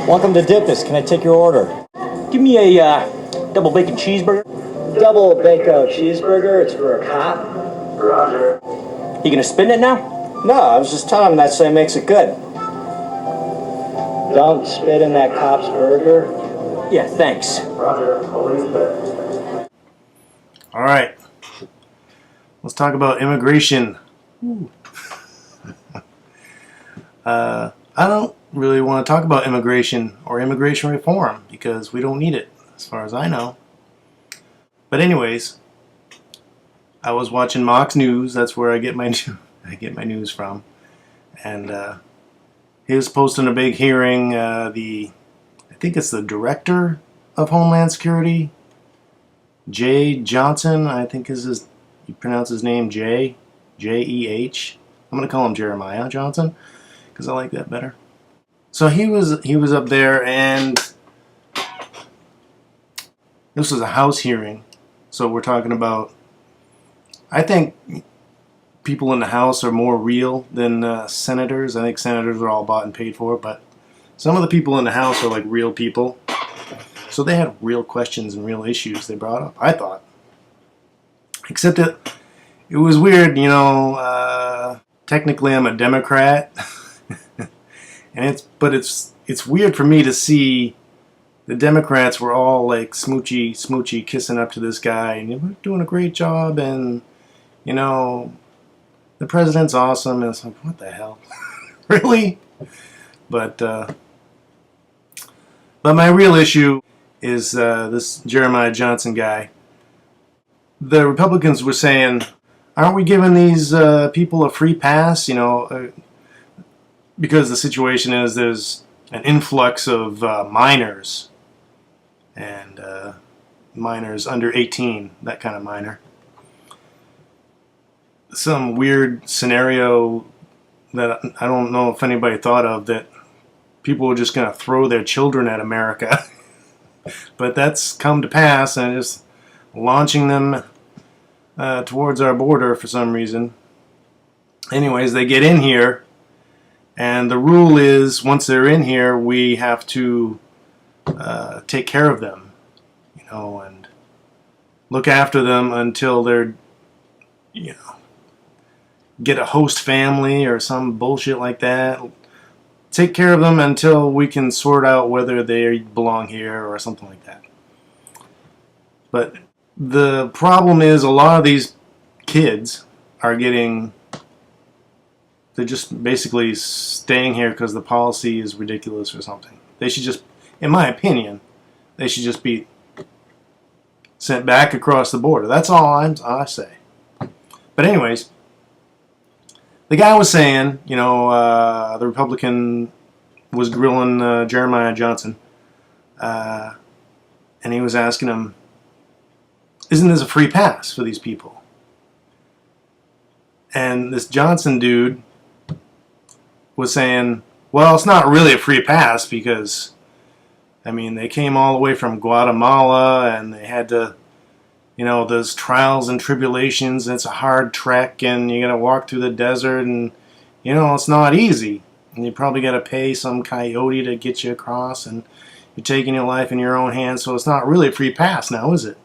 Welcome to Dippus. Can I take your order? Give me a double bacon cheeseburger. Double bacon cheeseburger. It's for a cop. Roger. You gonna spin it now? No, I was just telling him that so he makes it good. Don't spit in that cop's burger. Yeah, thanks. Roger. All right. Let's talk about immigration. I don't really want to talk about immigration or immigration reform because we don't need it, as far as I know. But anyways, I was watching Mox News. That's where I get my news from, and he was posting a big hearing. I think it's the director of Homeland Security, Jay Johnson. I think you pronounce his name J-E-H. I'm gonna call him Jeremiah Johnson because I like that better. So he was up there, and this was a House hearing. So we're talking about, I think people in the House are more real than senators. I think senators are all bought and paid for, but some of the people in the House are like real people. So they had real questions and real issues they brought up, I thought. Except that it was weird, technically I'm a Democrat. And it's weird for me to see the Democrats were all like smoochy kissing up to this guy, and we're doing a great job, and the president's awesome. And it's like, what the hell? Really? But my real issue is this Jeremiah Johnson guy. The Republicans were saying, aren't we giving these people a free pass? Because the situation is there's an influx of minors, and minors under 18, that kind of minor. Some weird scenario that I don't know if anybody thought of, that people are just going to throw their children at America. But that's come to pass, and just launching them towards our border for some reason. Anyways, they get in here, and the rule is once they're in here, we have to take care of them, and look after them until they're, get a host family or some bullshit like that. Take care of them until we can sort out whether they belong here or something like that. But the problem is a lot of these kids are they're just basically staying here because the policy is ridiculous or something. They should just, in my opinion, they should just be sent back across the border. That's all I say. But anyways, the guy was saying, the Republican was grilling Jeremiah Johnson, and he was asking him, isn't this a free pass for these people? And this Johnson dude was saying, well, it's not really a free pass because, they came all the way from Guatemala, and they had to, there's trials and tribulations, and it's a hard trek, and you got to walk through the desert, and, it's not easy. And you probably got to pay some coyote to get you across, and you're taking your life in your own hands, so it's not really a free pass now, is it?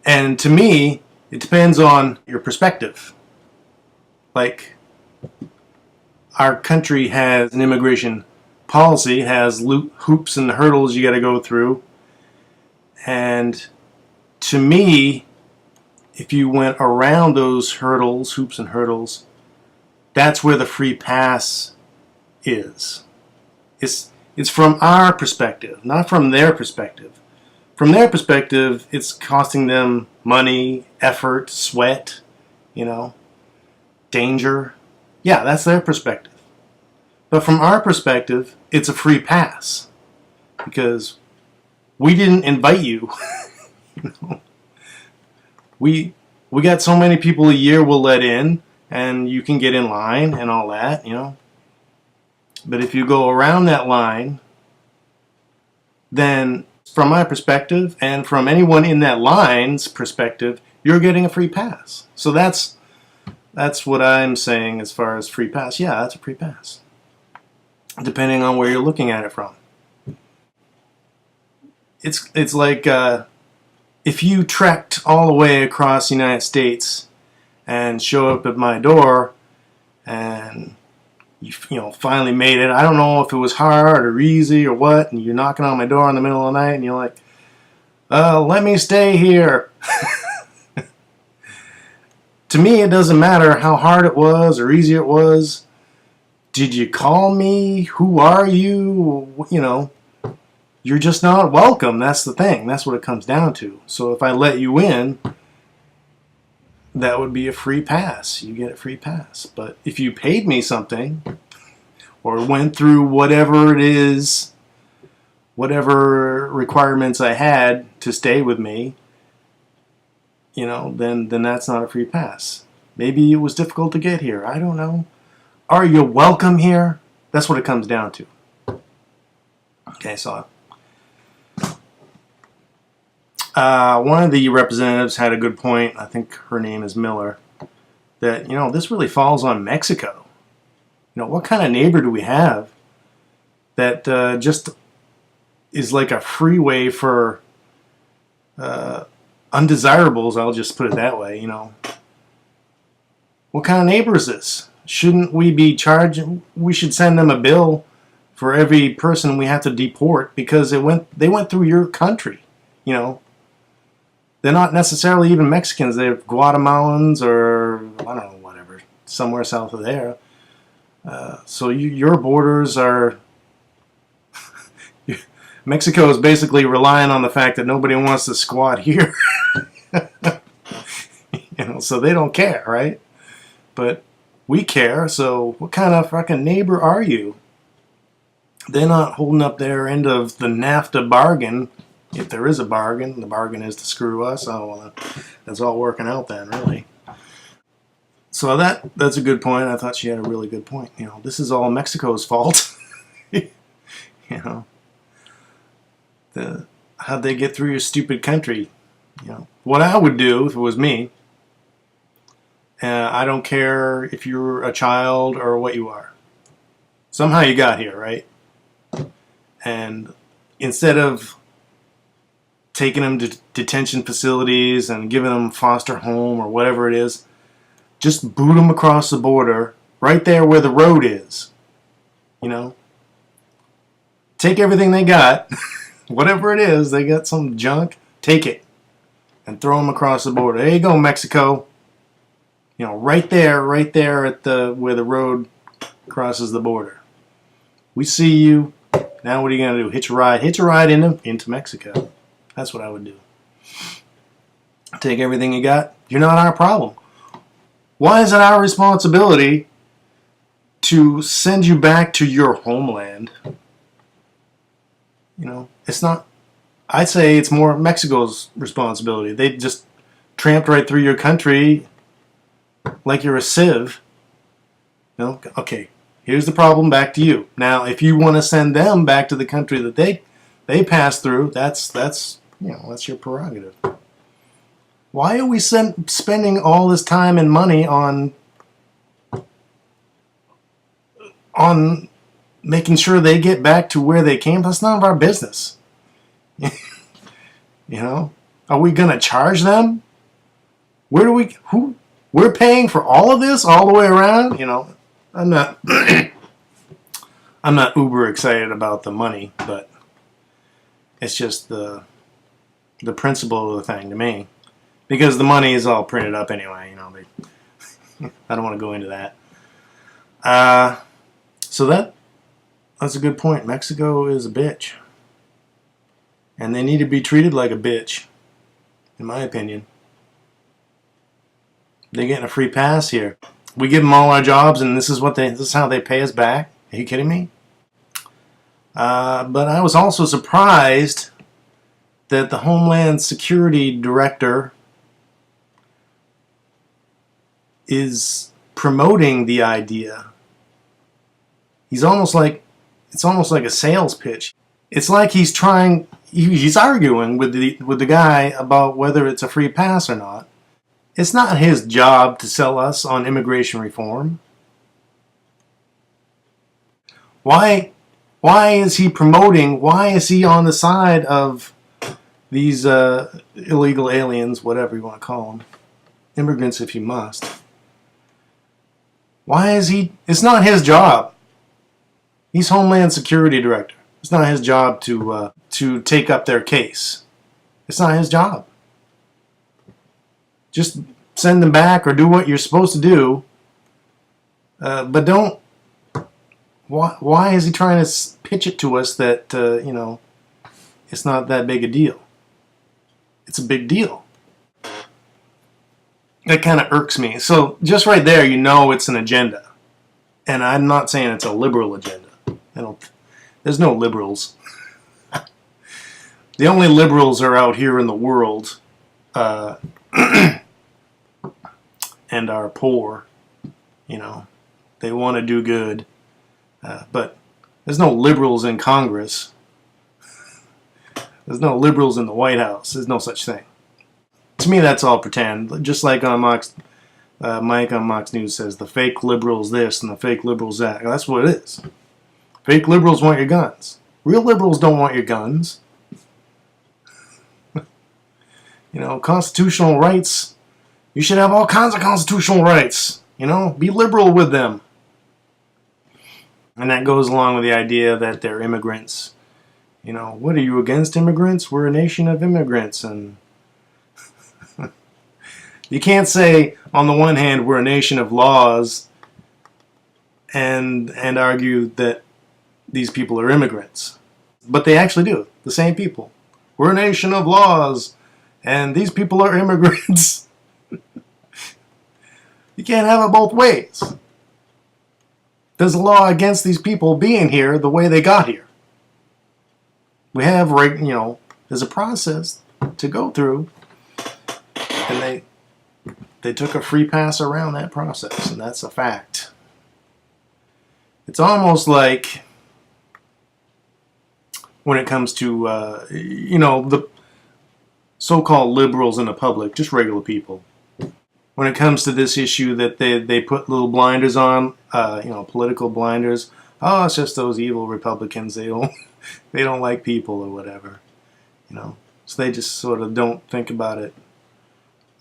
And to me, it depends on your perspective. Like, our country has an immigration policy, has hoops and hurdles you got to go through. And to me, if you went around those hoops and hurdles, that's where the free pass is. It's from our perspective, not from their perspective. From their perspective, it's costing them money, effort, sweat, danger. Yeah, that's their perspective. But from our perspective, it's a free pass because we didn't invite you. We got so many people a year we'll let in, and you can get in line and all that, But if you go around that line, then from my perspective and from anyone in that line's perspective, you're getting a free pass. So that's what I'm saying as far as free pass. Yeah, that's a free pass. depending on where you're looking at it from. It's like if you trekked all the way across the United States and show up at my door and you finally made it. I don't know if it was hard or easy or what, and you're knocking on my door in the middle of the night and you're like, let me stay here. To me, it doesn't matter how hard it was or easy it was. Did you call me? Who are you? You're just not welcome. That's the thing. That's what it comes down to. So if I let you in, that would be a free pass. You get a free pass. But if you paid me something or went through whatever it is, whatever requirements I had to stay with me, then that's not a free pass. Maybe it was difficult to get here. I don't know. Are you welcome here? That's what it comes down to. Okay, so one of the representatives had a good point. I think her name is Miller. That this really falls on Mexico. What kind of neighbor do we have that just is like a freeway for undesirables? I'll just put it that way. What kind of neighbor is this? Shouldn't we be charging? We should send them a bill for every person we have to deport because they went through your country. They're not necessarily even Mexicans. They're Guatemalans or I don't know, whatever, somewhere south of there. So your borders are. Mexico is basically relying on the fact that nobody wants to squat here. So they don't care, right? But we care. So what kind of fucking neighbor are you? They're not holding up their end of the NAFTA bargain. If there is a bargain, the bargain is to screw us. Oh, well, that's all working out then, really. So that's a good point. I thought she had a really good point. This is all Mexico's fault. How'd they get through your stupid country? What I would do if it was me, I don't care if you're a child or what you are. Somehow you got here, right? And instead of taking them to detention facilities and giving them foster home or whatever it is, just boot them across the border right there where the road is. Take everything they got, whatever it is, they got some junk, take it and throw them across the border. There you go, Mexico. Right there at where the road crosses the border. We see you. Now what are you going to do? Hitch a ride into Mexico. That's what I would do. Take everything you got. You're not our problem. Why is it our responsibility to send you back to your homeland? It's not. I'd say it's more Mexico's responsibility. They just tramped right through your country like you're a sieve. Okay, here's the problem, back to you. Now, if you want to send them back to the country that they passed through, that's your prerogative. Why are we spending all this time and money on making sure they get back to where they came? That's none of our business. Are we gonna charge them? We're paying for all of this all the way around? I'm not I'm not uber excited about the money, but it's just the principle of the thing to me. Because the money is all printed up anyway, I don't want to go into that. So that's a good point. Mexico is a bitch. And they need to be treated like a bitch, in my opinion. They're getting a free pass here. We give them all our jobs, and this is how they pay us back. Are you kidding me? But I was also surprised that the Homeland Security Director is promoting the idea. It's almost like a sales pitch. It's like he's arguing with the guy about whether it's a free pass or not. It's not his job to sell us on immigration reform. Why is he promoting, why is he on the side of these illegal aliens, whatever you want to call them, immigrants if you must? Why is he, it's not his job. He's Homeland Security Director. It's not his job to take up their case. It's not his job. Just send them back or do what you're supposed to do. But don't. Why is he trying to pitch it to us that it's not that big a deal? It's a big deal. That kind of irks me. So just right there, it's an agenda, and I'm not saying it's a liberal agenda. There's no liberals. The only liberals are out here in the world, and are poor. They want to do good, but there's no liberals in Congress. There's no liberals in the White House. There's no such thing. To me, that's all pretend. Just like on Mike on Mox News says, the fake liberals this and the fake liberals that. That's what it is. Fake liberals want your guns. Real liberals don't want your guns. Constitutional rights. You should have all kinds of constitutional rights. Be liberal with them. And that goes along with the idea that they're immigrants. What are you against immigrants? We're a nation of immigrants. And you can't say, on the one hand, we're a nation of laws and argue that these people are immigrants. But they actually do. The same people. We're a nation of laws and these people are immigrants. You can't have it both ways. There's a law against these people being here the way they got here. We have, there's a process to go through, and they took a free pass around that process, and that's a fact. It's almost like when it comes to, the so-called liberals in the public, just regular people. When it comes to this issue that they put little blinders on, political blinders. Oh, it's just those evil Republicans. They don't like people or whatever. So they just sort of don't think about it.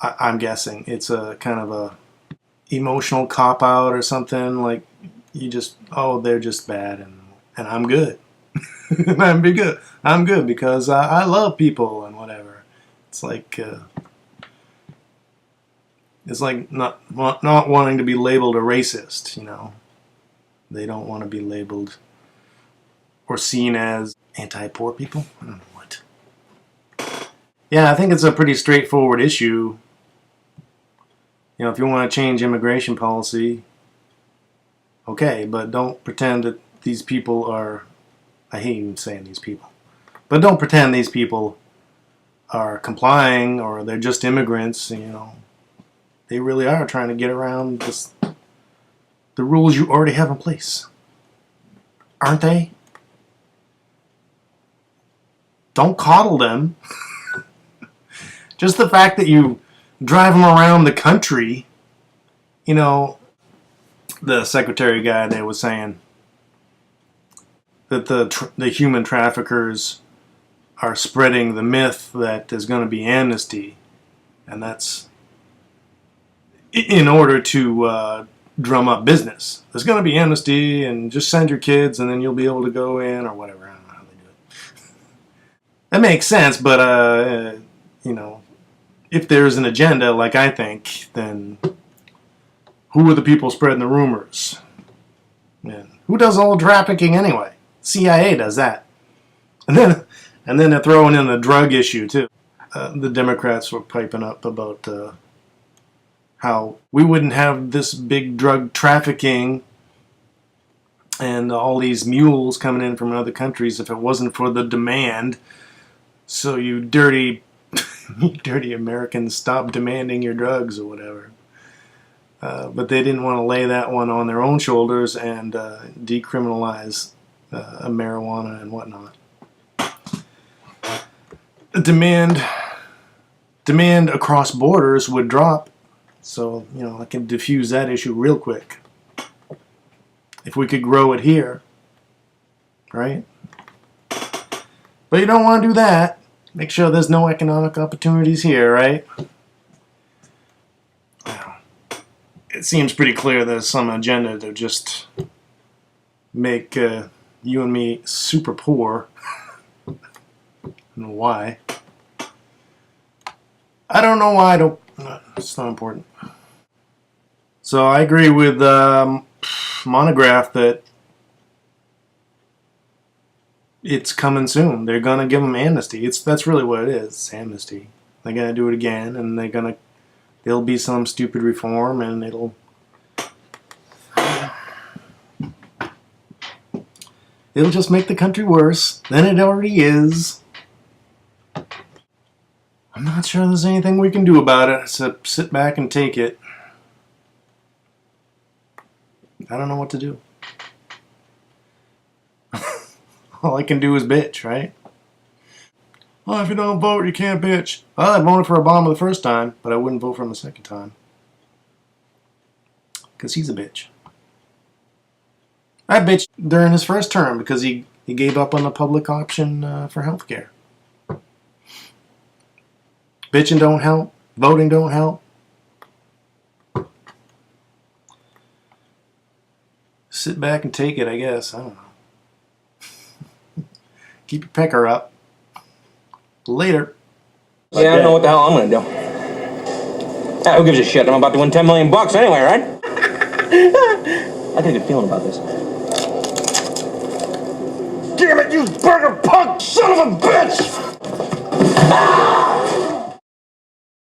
I'm guessing it's a kind of a emotional cop-out or something. Like they're just bad and I'm good. I'm good because I love people and whatever. It's like not wanting to be labeled a racist, They don't want to be labeled or seen as anti-poor people. I don't know what. Yeah, I think it's a pretty straightforward issue. If you want to change immigration policy, okay, but don't pretend that these people are, I hate even saying these people, but don't pretend these people are complying or they're just immigrants, They really are trying to get around the rules you already have in place. Aren't they? Don't coddle them. Just the fact that you drive them around the country, the secretary guy there was saying that the human traffickers are spreading the myth that there's going to be amnesty, and that's in order to drum up business. There's going to be amnesty, and just send your kids, and then you'll be able to go in, or whatever. I don't know how they do it. That makes sense, but, if there's an agenda, like I think, then who are the people spreading the rumors? And who does all the trafficking anyway? CIA does that. And then they're throwing in the drug issue, too. The Democrats were piping up about how we wouldn't have this big drug trafficking and all these mules coming in from other countries if it wasn't for the demand. So you dirty Americans, stop demanding your drugs or whatever. But they didn't want to lay that one on their own shoulders and decriminalize marijuana and whatnot. Demand across borders would drop. So, I can diffuse that issue real quick. If we could grow it here, right? But you don't want to do that. Make sure there's no economic opportunities here, right? Well, it seems pretty clear there's some agenda to just make you and me super poor. I don't know why. I don't know why. It's not important. So I agree with Monograph that it's coming soon. They're gonna give them amnesty. That's really what it is. It's amnesty. They're gonna do it again, and there'll be some stupid reform, and it'll just make the country worse than it already is. I'm not sure there's anything we can do about it except sit back and take it. I don't know what to do. All I can do is bitch, right? Well, if you don't vote, you can't bitch. Well, I voted for Obama the first time, but I wouldn't vote for him the second time. Because he's a bitch. I bitched during his first term because he gave up on the public option for health care. Bitching don't help. Voting don't help. Sit back and take it, I guess. I don't know. Keep your pecker up. Later. Yeah, I don't know what the hell I'm gonna do. Ah, who gives a shit? I'm about to win $10 million anyway, right? I got a good feeling about this. Damn it, you burger punk son of a bitch! Ah!